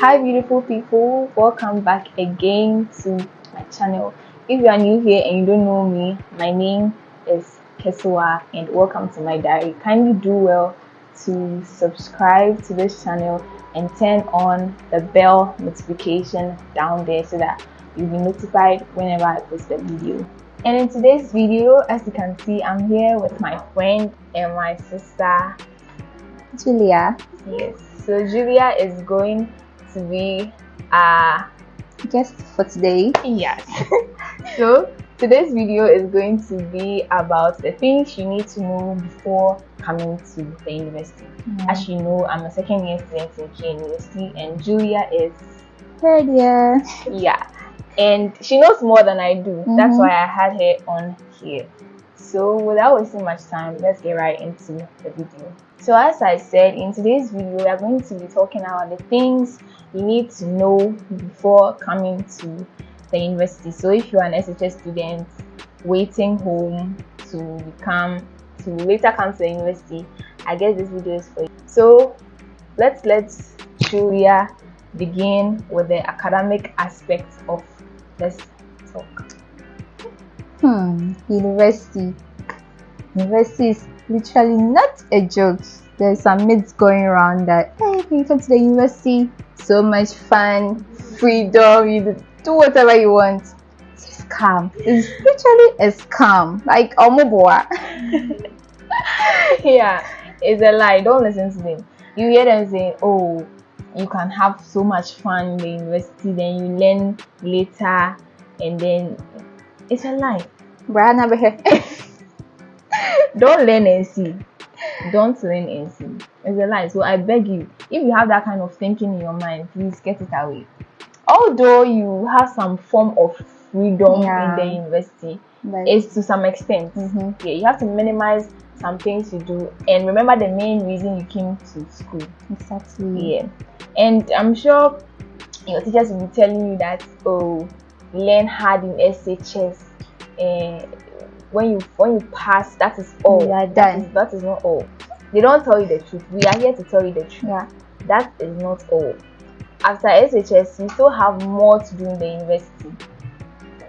Hi beautiful people, welcome back again to my channel. If you are new here and you don't know me, my name is Kesua and welcome to my diary. Kindly do well to subscribe to this channel and turn on the bell notification down there so that you'll be notified whenever I post a video. And in today's video, as you can see, I'm here with my friend and my sister Julia. Yes, so Julia is going to be a guest for today. Yes. So today's video is going to be about the things you need to know before coming to the university. As you know, I'm a second year student in K University and Julia is third year. Yeah, and she knows more than I do. That's why I had her on here. So without wasting much time, let's get right into the video. So as I said, in today's video, we are going to be talking about the things you need to know before coming to the university. So if you're an SHS student waiting home to later come to the university, I guess this video is for you. So let's Julia begin with the academic aspects of this talk. University is literally not a joke. There's some myths going around that hey, when you come to the university, so much fun, freedom, you do whatever you want. It's scam. It's literally a scam, like omoboa. Yeah, it's a lie. Don't listen to them. You hear them saying, oh, you can have so much fun in the university, then you learn later, and then it's a lie. Brian over here. Don't learn and see. Don't learn and see. It's a lie. So I beg you, if you have that kind of thinking in your mind, please get it away. Although you have some form of freedom in the university, it's to some extent. Yeah, you have to minimize some things you do, and remember the main reason you came to school. Exactly. Yeah, and I'm sure your teachers will be telling you that learn hard in SHS. When you pass, that is all. You are done. That is not all. They don't tell you the truth. We are here to tell you the truth. Yeah. That is not all. After SHS, you still have more to do in the university.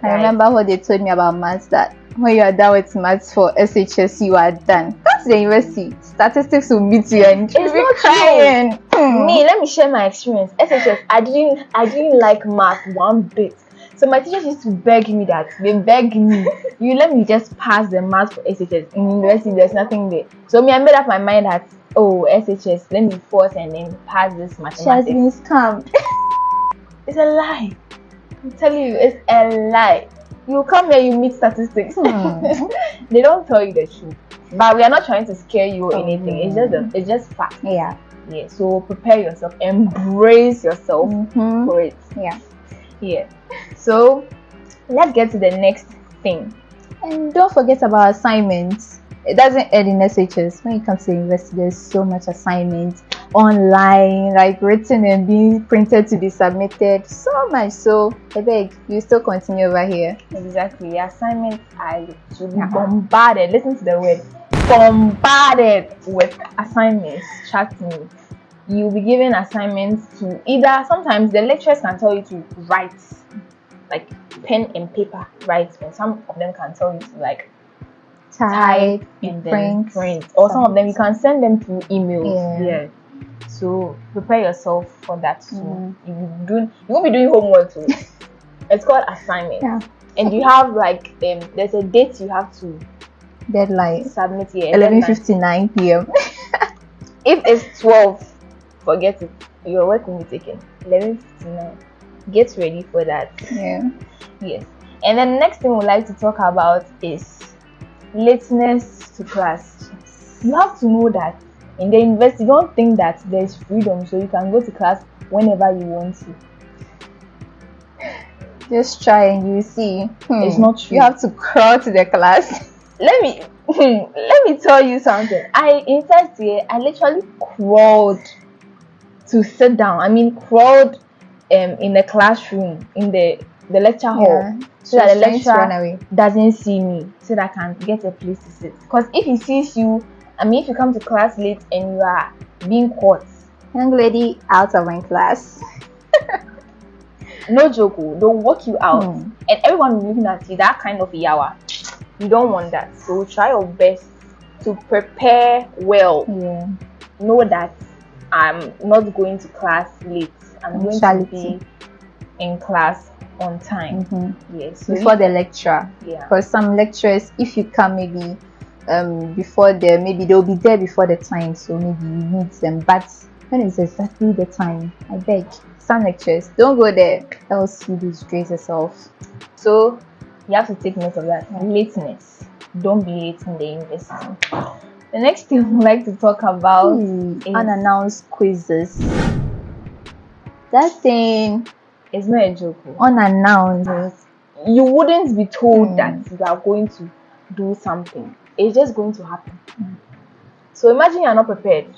I remember what they told me about maths, that when you are done with maths for SHS, you are done. Come to the university, statistics will meet you and you'll be crying. Me, let me share my experience. SHS, I didn't like math one bit. So my teachers used to beg me that. They begged me, you let me just pass the math for SHS. In university, there's nothing there. So me, I made up my mind that, SHS, let me force and then pass this mathematics. She has been scammed. It's a lie. I'm telling you, it's a lie. You come here, you meet statistics. They don't tell you the truth. But we are not trying to scare you or anything. It's just fact. Yeah. Yeah. So prepare yourself, embrace yourself for it. Yeah. Yeah. So let's get to the next thing. And don't forget about assignments. It doesn't end in SHS. When you come to the university, there's so much assignments online, like written and being printed to be submitted. So much. So I beg you still continue over here. Exactly. Assignments are literally bombarded. Listen to the word. Bombarded with assignments. Trust me. You'll be given assignments to either, sometimes the lecturers can tell you to write, like pen and paper, write, and some of them can tell you to like type and then print, or some of them you can send them through emails. Yeah. So prepare yourself for that too. You won't be doing homework too. It's called assignment. Yeah. And you have like there's a date you have to deadline submit here. 11:59 p.m. If it's 12, forget it. Your work will be taken. 11:59. Get ready for that. Yeah. Yes. And then the next thing we'd like to talk about is lateness to class. You have to know that in the university, don't think that there's freedom, so you can go to class whenever you want to. Just try and you see. It's not true. You have to crawl to the class. Let me tell you something. In first year, I literally crawled to sit down. I mean, crawled in the classroom, in the lecture hall, so that the lecturer doesn't see me, so that I can get a place to sit. Because if he sees you, I mean, if you come to class late and you are being caught, young lady out of my class, No joke, they'll walk you out, and everyone will be looking at you. That kind of yawa, you don't want that. So try your best to prepare well. Yeah. Know that I'm not going to class late. I'm going to be in class on time. Yes. So before the lecture. Yeah. Because some lecturers, if you come maybe before maybe they'll be there before the time, so maybe you meet them. But when it's exactly the time, I beg, some lecturers, don't go there, else you disgrace yourself. So you have to take note of that. Lateness. Don't be late in the university. The next thing I would like to talk about is unannounced quizzes. That thing is not a joke. Unannounced. You wouldn't be told that you are going to do something. It's just going to happen. So imagine you're not prepared.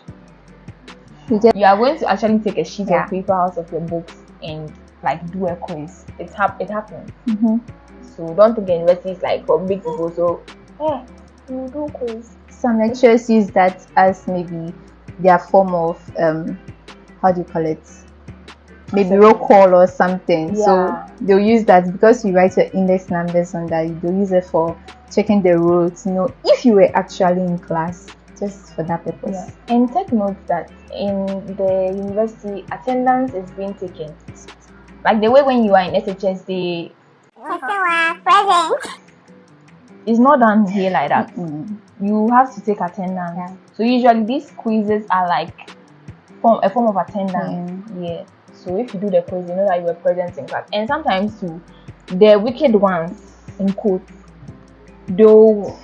You are going to actually take a sheet of paper out of your books and like do a quiz. It happens. So don't think university is like for big people. So you do quiz. Some lecturers use that as maybe their form of how do you call it? Maybe roll call or something. So they'll use that because you write your index numbers on that. They'll use it for checking the roll to know if you were actually in class, just for that purpose. And take note that in the university, attendance is being taken. Like the way when you are in SHS, they present. It's not done here like that. You have to take attendance. So usually these quizzes are like a form of attendance. So if you do the quiz, you know that you were present in class. And sometimes too, the wicked ones, in quotes, they'll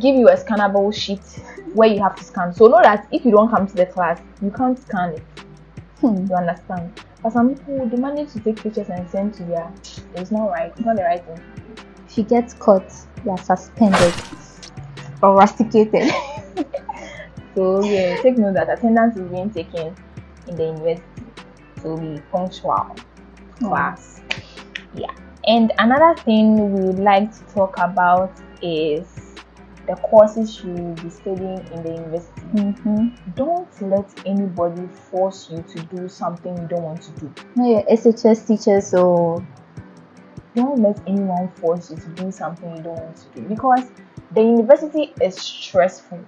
give you a scannable sheet where you have to scan. So know that if you don't come to the class, you can't scan it. You understand? But some people, they manage to take pictures and send to their. It's not right. It's not the right thing. If you get caught, you are suspended or rusticated. So take note that attendance is being taken in the university. So be punctual class. And another thing we would like to talk about is the courses you will be studying in the university. Don't let anybody force you to do something you don't want to do. No, your SHS teachers, so don't let anyone force you to do something you don't want to do, because the university is stressful.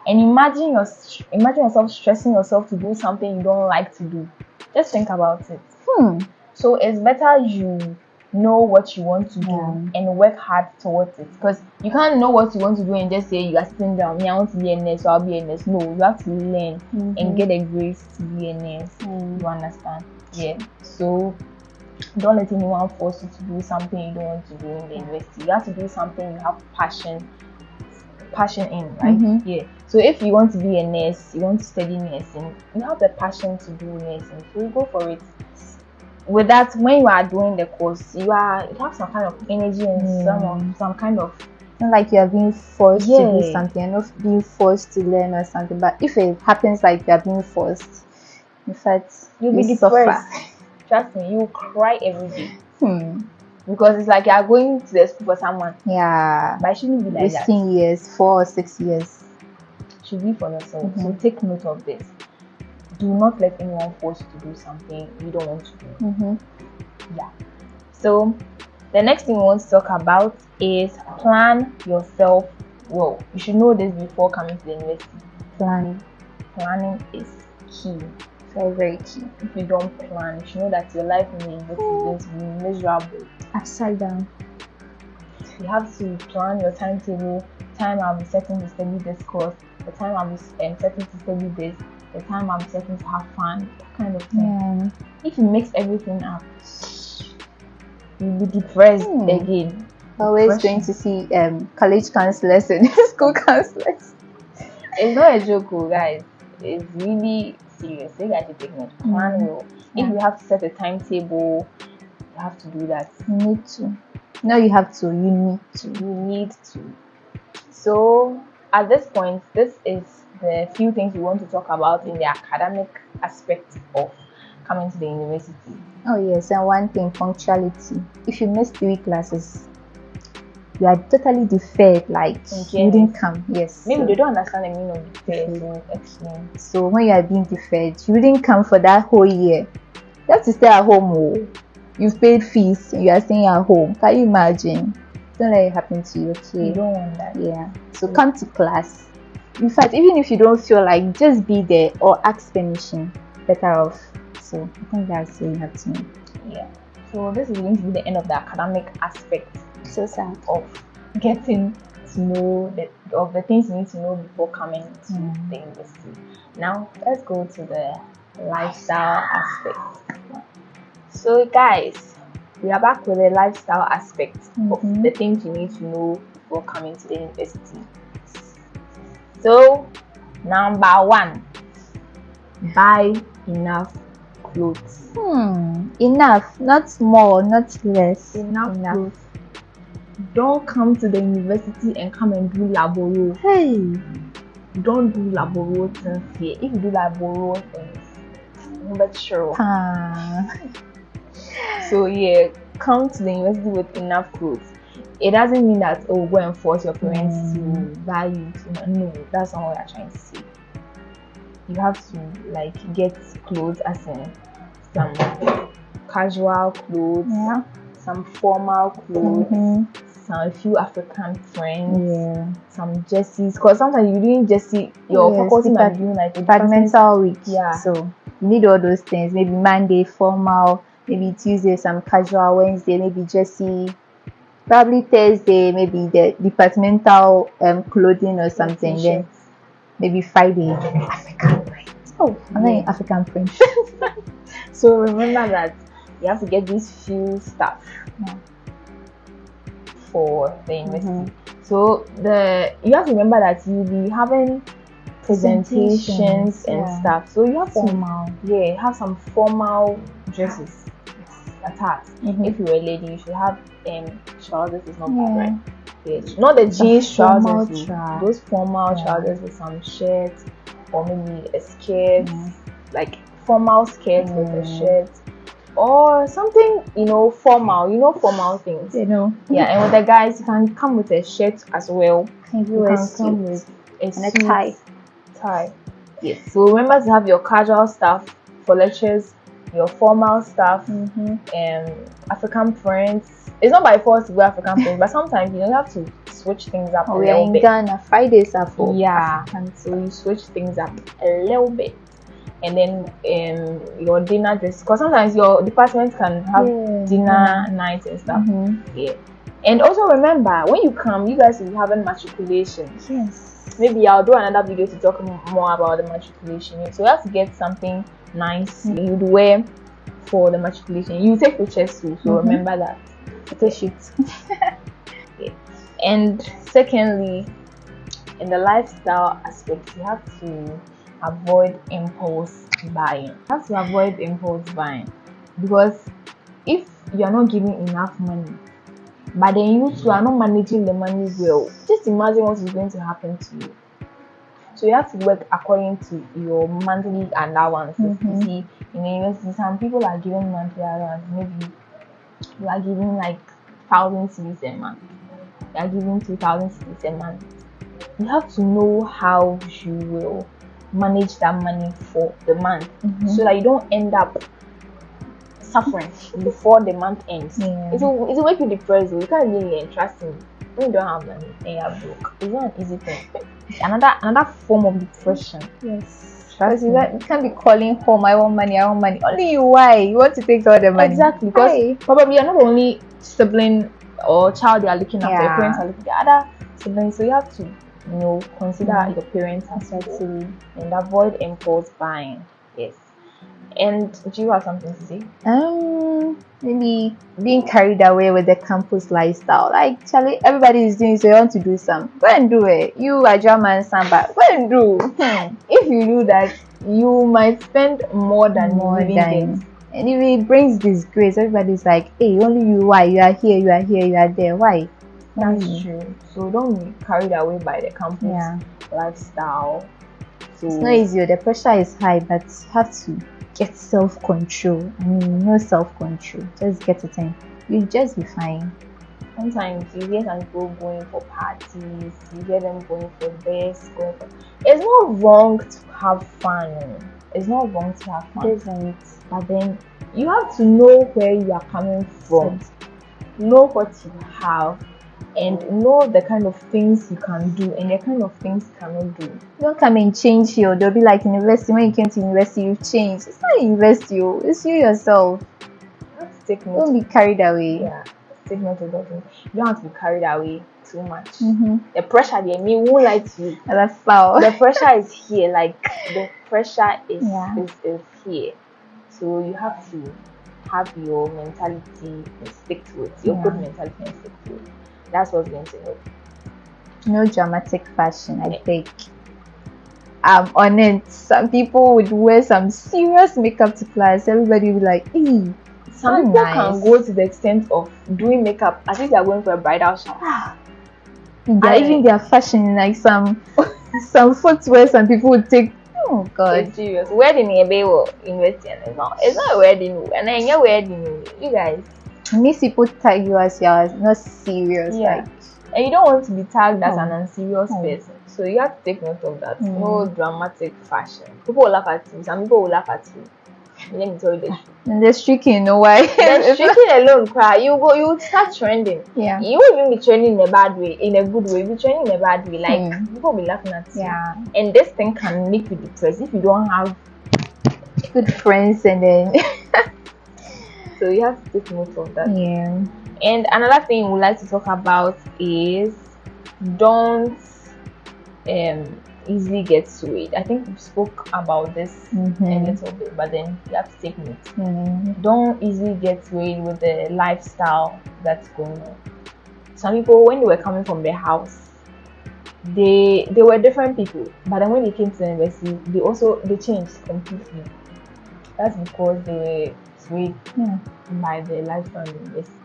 And imagine yourself stressing yourself to do something you don't like to do. Just think about it. So it's better you know what you want to do and work hard towards it, because you can't know what you want to do and just say you are sitting down, I want to be a nurse, so I'll be a nurse. No, you have to learn and get a grace to be a nurse. You understand? So don't let anyone force you to do something you don't want to do in the university. You have to do something you have passion in, right? So if you want to be a nurse, you want to study nursing, you have the passion to do nursing, so you go for it. With that, when you are doing the course, you have some kind of energy and some kind of, not like you are being forced to do something. You're not being forced to learn or something. But if it happens like you are being forced, in fact, you'll be depressed. Trust me, you cry every day. Because it's like you are going to the school for someone. But it shouldn't be like that. 15 years, 4 or 6 years. It should be for yourself. So take note of this. Do not let anyone force you to do something you don't want to do. So the next thing we want to talk about is plan yourself well. You should know this before coming to the university. Planning is key. Very, very key. If you don't plan, you should know that your life in the university is going to be miserable. Upside down. You have to plan your timetable. Time I'll be setting to study this course. The time I'll be setting to study this. The time I'll be setting to have fun. That kind of thing. If you mix everything up, you'll be depressed again. Always going to see college counselors and school counselors. It's not a joke, guys. It's really serious. So you guys should take note. Plan well. If you have to set a timetable, you have to do that. You need to. No, you have to. You need to. So at this point, this is the few things we want to talk about in the academic aspect of coming to the university. Oh yes, and one thing, punctuality. If you miss 3 classes, you are totally deferred, like you didn't come. Maybe they don't understand the meaning of deferred, so explain. So when you are being deferred, you didn't come for that whole year. You have to stay at home. you've paid fees, you are staying at home. Can you imagine? Don't let it happen to you, okay? You don't want that. Yeah. So come to class. In fact, even if you don't feel like, just be there or ask permission. Better off. So I think that's what you have to know. Yeah. So this is going to be the end of the academic aspect. So sad. Of getting to know of the things you need to know before coming to the university. Now let's go to the lifestyle aspect. So guys, we are back with the lifestyle aspect of the things you need to know before coming to the university. So number 1, buy enough clothes. Enough, not more, not less. Enough clothes. Don't come to the university and come and do laboro. Hey, don't do laboro things here. If you do laboro things, but sure. So yeah, come to the university with enough clothes. It doesn't mean that go and force your parents to buy you. No, that's not what I'm trying to say. You have to like get clothes, as in some casual clothes, some formal clothes, some few African prints, some jerseys. Because sometimes you're doing jersey, your faculty might be doing like a departmental week. Yeah. So you need all those things. Maybe Monday formal, maybe Tuesday some casual, Wednesday maybe jersey, probably Thursday maybe the departmental clothing or something. Then maybe Friday African print. Oh, I'm not in African print. So remember that you have to get these few stuff for the university. So you have to remember that you'll be having presentations and stuff. So you have formal. Have some formal dresses attached. If you're a lady, you should have trousers. Is not bad, right? Not the jeans trousers. Those formal trousers with some shirts or maybe a skirt, like formal skirt with a shirt. Or something, formal, formal things. Yeah, and with the guys, you can come with a shirt as well. You can come with a tie. Yes. So remember to have your casual stuff for lectures, your formal stuff, African prints. It's not by force to wear African prints, but sometimes you have to switch things up. We are in Ghana. Fridays are for African, so you switch things up a little bit. And then your dinner dress, because sometimes your department can have dinner nights and stuff. And also remember, when you come, you guys will be having matriculation. Maybe I'll do another video to talk more about the matriculation. So you have to get something nice you'd wear for the matriculation. You take pictures too, so remember that. Photo shoot. And secondly, in the lifestyle aspect, you have to avoid impulse buying. Because if you are not giving enough money, but then you two are not managing the money well, just imagine what is going to happen to you. So you have to work according to your monthly allowances. You see, in the university, some people are giving monthly allowance. Maybe you are giving like 1,000 cedis a month. You are giving 2,000 cedis a month. You have to know how you will manage that money for the month, so that you don't end up suffering before the month ends. It will make you depressed. You can't really entrust in when you don't have money and you are broke. It's not an easy thing. Another form of depression. Because you can't be calling home, I want money. Only you, why? You want to take all the money. Exactly, because probably you're not the only sibling or child they are looking after. Your parents are looking at other siblings, so you have to consider your parents as well and avoid impulse buying. And do you have something to say? Maybe being carried away with the campus lifestyle. Like, Charlie, everybody is doing, so you want to do some. Go and do it. You are German Samba. Go and do. If you do that, you might spend more than and if it brings disgrace, everybody's like, hey, only you, why? You are here, you are there. Why? That's true. So don't be carried away by the campus lifestyle. So it's not easy. The pressure is high, but you have to get self-control. No self-control. Just get it in. You'll just be fine. Sometimes you hear some people going for parties. You hear them going for this, It's not wrong to have fun. But then you have to know where you are coming from, know what you have, and know the kind of things you can do and the kind of things you cannot do. Don't come and change you. They'll be like university. When you came to university, you've changed. It's not university, it's you yourself. You have to take note. Don't be carried away. Yeah, take note of that. You don't have to be carried away too much. Mm-hmm. The pressure, they me won't lie to you. That's foul. The pressure is here. Like the pressure is here. So you have to have your mentality and stick to it. Your good mentality and stick to it. That's what's going to help. No dramatic fashion, I think. I'm on it. Some people would wear some serious makeup to class. Everybody would be like, "Hey." Some people can go to the extent of doing makeup as if they are going for a bridal shower. Even their fashion, like some footwear, some people would take. Oh God! It's serious. Wedding in university, and it's not a wedding, and then your wedding, you guys. These people tag you as you're not serious, like, and you don't want to be tagged as an unserious person. So you have to take note of that. No dramatic fashion. People will laugh at you. Some people will laugh at you. Let me tell you the truth. And they're streaking, you know why? They're streaking alone, cry. You start trending. Yeah. You won't even be trending in a bad way, in a good way. You'll be trending in a bad way. Like people will be laughing at you. Yeah. And this thing can make you depressed if you don't have good friends, and then so you have to take note of that. Yeah. And another thing we like to talk about is don't easily get swayed. I think we spoke about this a little bit, but then you have to take note. Don't easily get swayed with the lifestyle that's going on. Some people, when they were coming from their house, they were different people, but then when they came to the university, they changed completely. That's because they were swayed by the lifestyle in the university.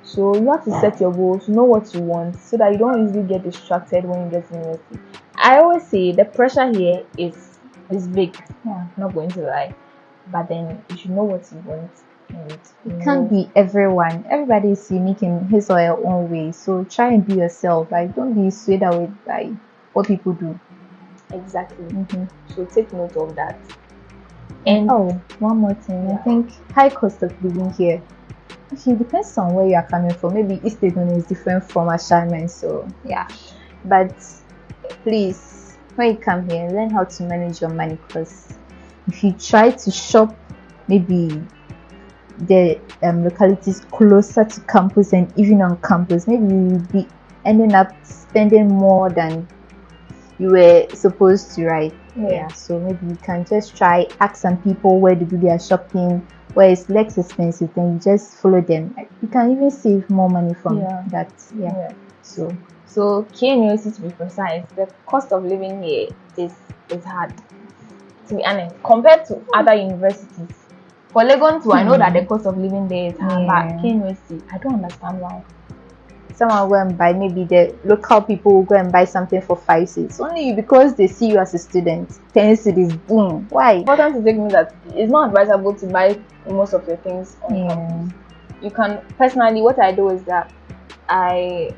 So you have to set your goals, know what you want, so that you don't easily get distracted when you get to university. I always say the pressure here is big. I'm not going to lie, but then you should know what you want. And it can't be everyone. Everybody is unique in his or her own way. So try and be yourself. Like, don't be swayed away by what people do. Exactly. So take note of that. And one more thing. I think high cost of living here. Actually, it depends on where you are coming from. Maybe East Legon is different from Ashaiman. So yeah, but please, when you come here, learn how to manage your money, because if you try to shop maybe the localities closer to campus and even on campus, maybe you'll be ending up spending more than you were supposed to, right? So maybe you can just try ask some people where they do their shopping, where it's less expensive, then you just follow them. You can even save more money from that. So KNUST, to be precise, the cost of living here is hard, to be honest, compared to other universities. For Legon too, I know that the cost of living there is hard, but KNUST, I don't understand why. Someone will go and buy, maybe the local people will go and buy something for 5 cents. Only because they see you as a student. 10 cities, boom. Why? Important to take note that it's not advisable to buy most of your things on campus. You can, personally, what I do is that I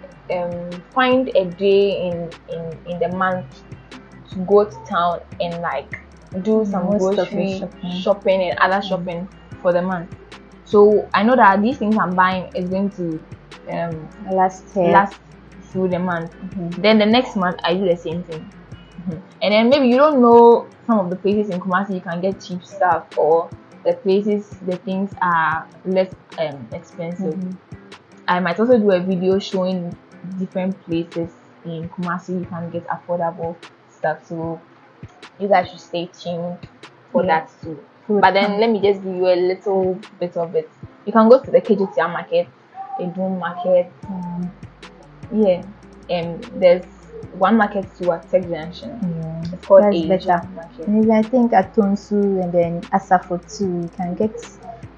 find a day in the month to go to town and like do some grocery shopping and other shopping for the month. So I know that these things I'm buying is going to last through the month. Then the next month I do the same thing. And then maybe you don't know some of the places in Kumasi you can get cheap stuff, or the things are less expensive. I might also do a video showing different places in Kumasi you can get affordable stuff. So you guys should stay tuned for that too. But then let me just give you a little bit of it. You can go to the KJTR market, a Doom market. And there's one market too at Tech Junction. It's called Asia Market. Maybe I think at Tonsu and then Asafo too, you can get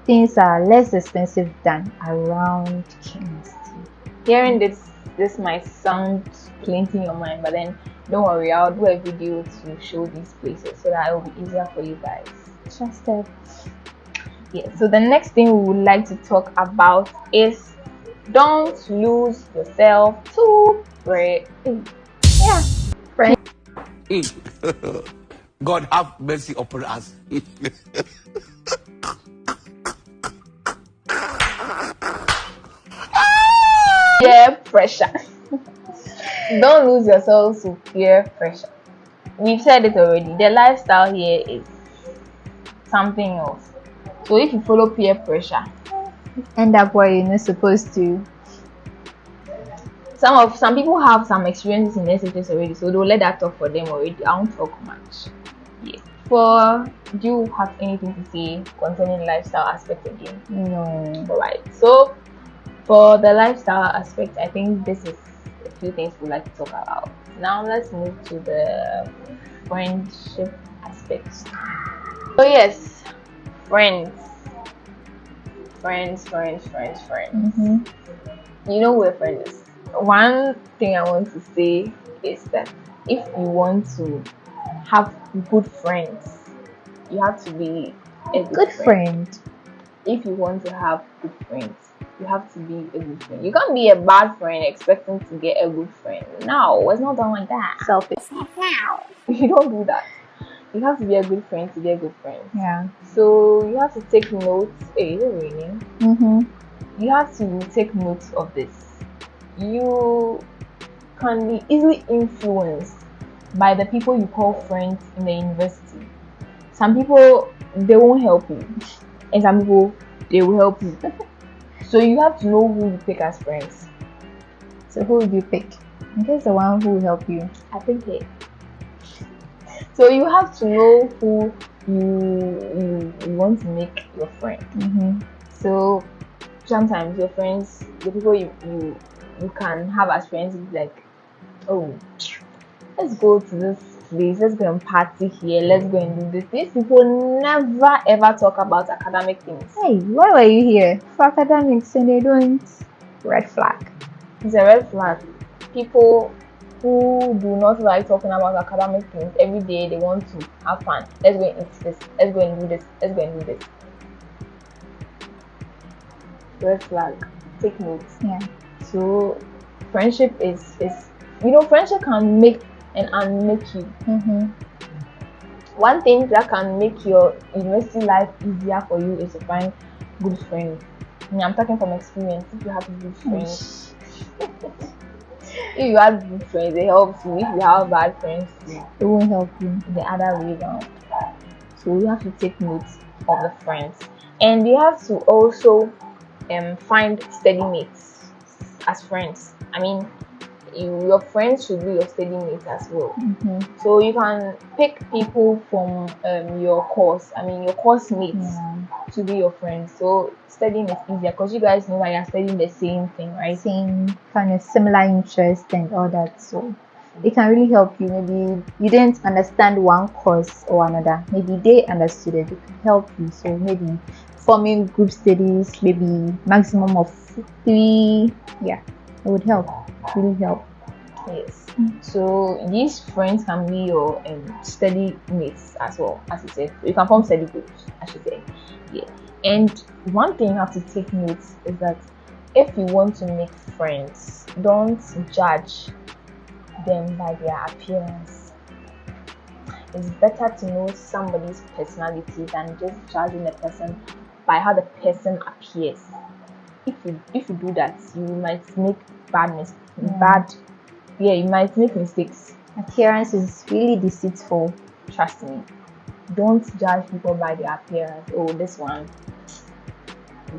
things are less expensive than around Knust. Hearing this might sound plenty in your mind, but then don't worry, I'll do a video to show these places so that it will be easier for you guys. Trusted. So the next thing we would like to talk about is don't lose yourself to friend. Friend. God have mercy upon us. peer pressure. Don't lose yourselves to peer pressure. We've said it already. The lifestyle here is something else. So if you follow peer pressure, end up where you're not supposed to. some people have some experiences in SHS already, so they'll let that talk for them already. I won't talk much. Yeah. Do you have anything to say concerning lifestyle aspect again? No. Alright. So for the lifestyle aspect, I think this is a few things we'd like to talk about. Now let's move to the friendship aspect. So yes, friends. Mm-hmm. You know where friends is. One thing I want to say is that if you want to have good friends, you have to be a Good friend. If you want to have good friends, you have to be a good friend. You can't be a bad friend expecting to get a good friend. No, it's not done like that. Selfishness. You don't do that. You have to be a good friend to get good friends. Yeah. So you have to take notes. Hey, is it raining? Mm-hmm. You have to take notes of this. You can be easily influenced by the people you call friends in the university. Some people, they won't help you, and some people, they will help you. So you have to know who you pick as friends. So who would you pick? I guess the one who will help you. I think it. So you have to know who you want to make your friend. Mm-hmm. So sometimes your friends, the people you can have as friends, is like, oh, let's go to this place, let's go and party here, let's go and do this. These people never ever talk about academic things. Hey, why were you here? For academics and they don't. Red flag. It's a red flag. People who do not like talking about academic things every day, they want to have fun. Let's go and eat this, let's go and do this, let's go and do this. Red flag. Take notes. Yeah. So friendship is friendship can make and unmake you. Mm-hmm. One thing that can make your university life easier for you is to find good friends. I'm talking from experience. If you have good friends, if you have good friends, they help you. If you have bad friends, It won't help you. the other way around. So you have to take notes of the friends, and you have to also find steady mates as friends. I mean, your friends should be your steady mates as well. Mm-hmm. So you can pick people from your course. I mean, your course mates to be your friends. So studying is easier because you guys know that you're studying the same thing, right? Same kind of similar interest and all that. So it can really help you. Maybe you didn't understand one course or another. Maybe they understood it. It can help you. So maybe forming group studies, maybe maximum of 3. Yeah, it would help. Really help. Yes. So these friends can be your study mates as well, as you said. You can form study groups, I should say. Yeah. And one thing you have to take notes is that if you want to make friends, don't judge them by their appearance. It's better to know somebody's personality than just judging the person by how the person appears. If you do that, you might make you might make mistakes. Appearance is really deceitful. Trust me. Don't judge people by their appearance. Oh, this one,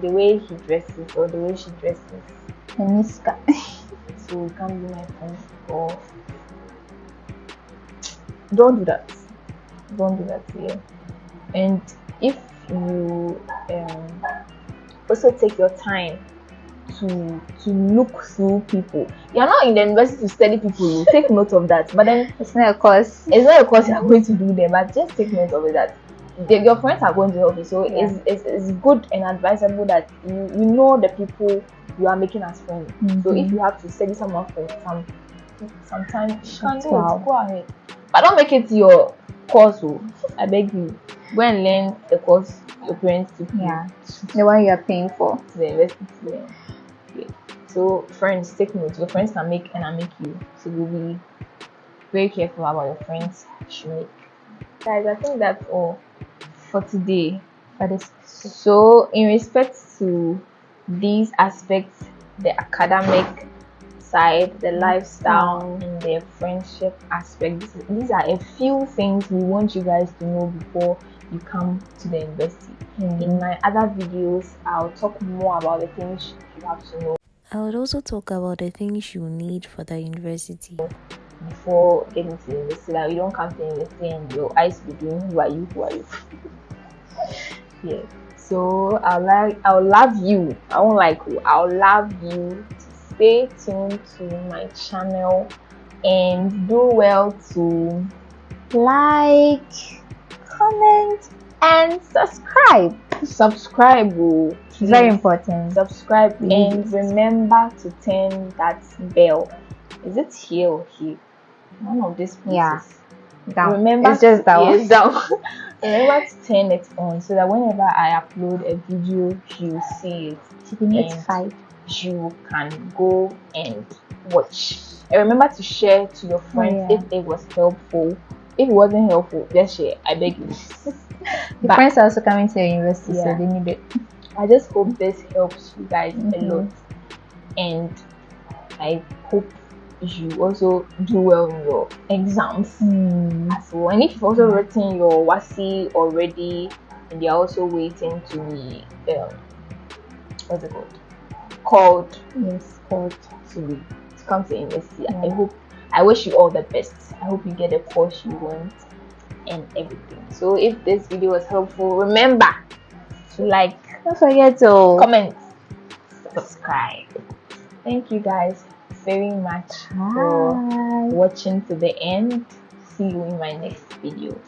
the way he dresses or the way she dresses. Niska. So you can't be my friend. Or don't do that. Don't do that here. And if you also take your time to look through people. You're not in the university to study people. You take note of that. But then it's not a course. It's not a course you're going to do there. But just take note of it that your friends are going to help you. So it's good and advisable that you know the people you are making as friends. Mm-hmm. So if you have to study someone for some time, you can do Wow. it. Go ahead. But don't make it your course. I beg you. Go and learn the course your parents took. Yeah. The one you are paying for. To the university. Yeah. So friends, take note. Your friends can make and unmake you. So you'll be very careful about your friends you make. Guys, I think that's all for today. So in respect to these aspects, the academic, side, the lifestyle, and the friendship aspect. These are a few things we want you guys to know before you come to the university. In my other videos, I'll talk more about the things you have to know. I would also talk about the things you need for the university before getting to the university. Like, you don't come to the university and your eyes be doing, who are you? Yeah. So I'll love you. I won't like you. I'll love you to stay tuned to my channel and do well to like, comment, and subscribe. Subscribe. It's very important. Subscribe and remember to turn that bell. Is it here or here? One of these places. Yeah. Down. Remember, it's just down. Yes, down. Remember to turn it on so that whenever I upload a video, you see it. To be notified. You can go and watch. And remember to share to your friends if it was helpful. If it wasn't helpful, just share. I beg you. Your friends are also coming to the university, so they need it. I just hope this helps you guys a lot, and I hope you also do well in your exams as well. And if you've also written your WASI already and you're also waiting to be what's it called? Called to come to university. I wish you all the best. I hope you get the course you want and everything. So if this video was helpful, remember to like, don't forget to comment, subscribe. Thank you guys very much for watching to the end. See you in my next video.